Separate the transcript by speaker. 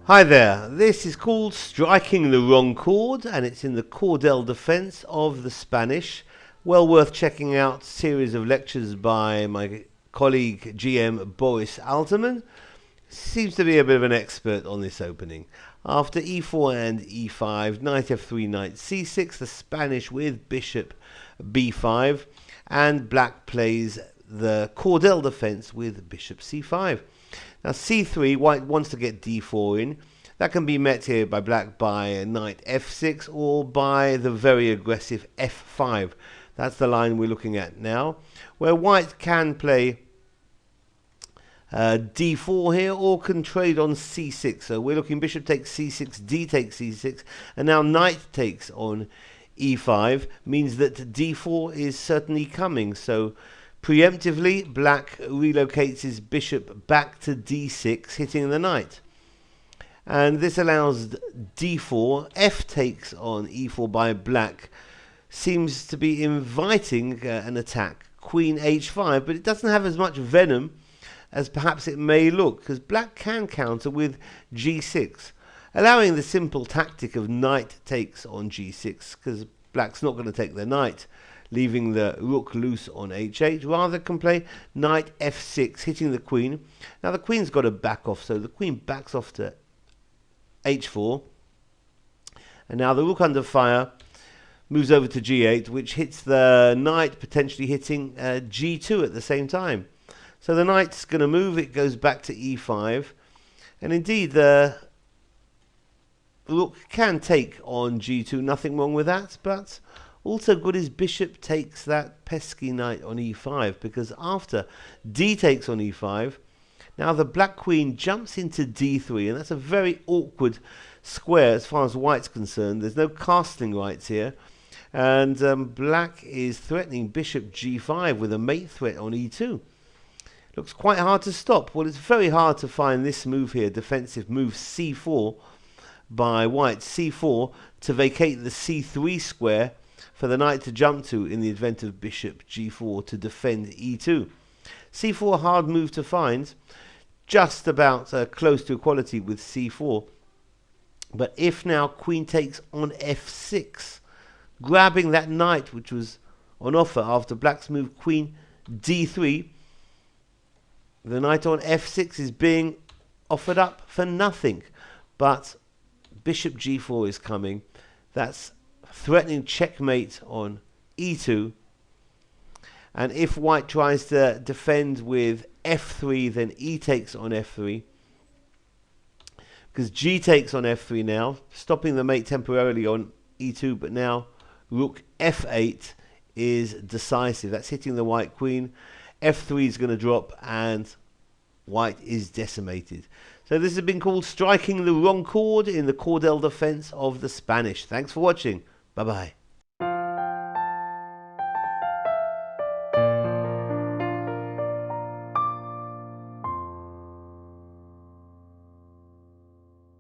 Speaker 1: Hi there, this is called Striking the Wrong Chord, and it's in the Cordel defense of the Spanish. Well worth checking out. Series of lectures by my colleague GM Boris Alterman. Seems to be a bit of an expert on this opening. After e4 and e5, knight f3, knight c6, the Spanish with bishop b5, and black plays the Cordel defense with bishop c5. Now c3, white wants to get d4 in. That can be met here by black by knight f6 or by the very aggressive f5. That's the line we're looking at now, where white can play d4 here or can trade on c6. So we're looking bishop takes c6, d takes c6, and now knight takes on e5 means that d4 is certainly coming. So preemptively, black relocates his bishop back to d6, hitting the knight. And this allows d4. F takes on e4 by black seems to be inviting an attack. Queen h5, but it doesn't have as much venom as perhaps it may look, because black can counter with g6, allowing the simple tactic of knight takes on g6, because black's not going to take the knight, leaving the rook loose on h8. Rather can play knight f6, hitting the queen. Now the queen's got to back off, so the queen backs off to h4. And now the rook under fire moves over to g8, which hits the knight, potentially hitting g2 at the same time. So the knight's going to move, it goes back to e5. And indeed, the rook can take on g2, nothing wrong with that, but also good is bishop takes that pesky knight on e5, because after d takes on e5, now the black queen jumps into d3, and that's a very awkward square as far as white's concerned. There's no castling rights here, and black is threatening bishop g5 with a mate threat on e2. Looks quite hard to stop. Well, it's very hard to find this move here, defensive move c4 by white, c4 to vacate the c3 square for the knight to jump to in the event of bishop g4 to defend e2. c4 hard move to find, just about close to equality with c4. But if now queen takes on f6, grabbing that knight which was on offer after black's move queen d3, the knight on f6 is being offered up for nothing. But bishop g4 is coming. That's threatening checkmate on e2. And if white tries to defend with f3, then e takes on f3, because g takes on f3 now, stopping the mate temporarily on e2, but now rook f8 is decisive. That's hitting the white queen. f3 is going to drop and white is decimated. So this has been called Striking the Wrong Chord in the Cordel defense of the Spanish. Thanks for watching. Bye-bye.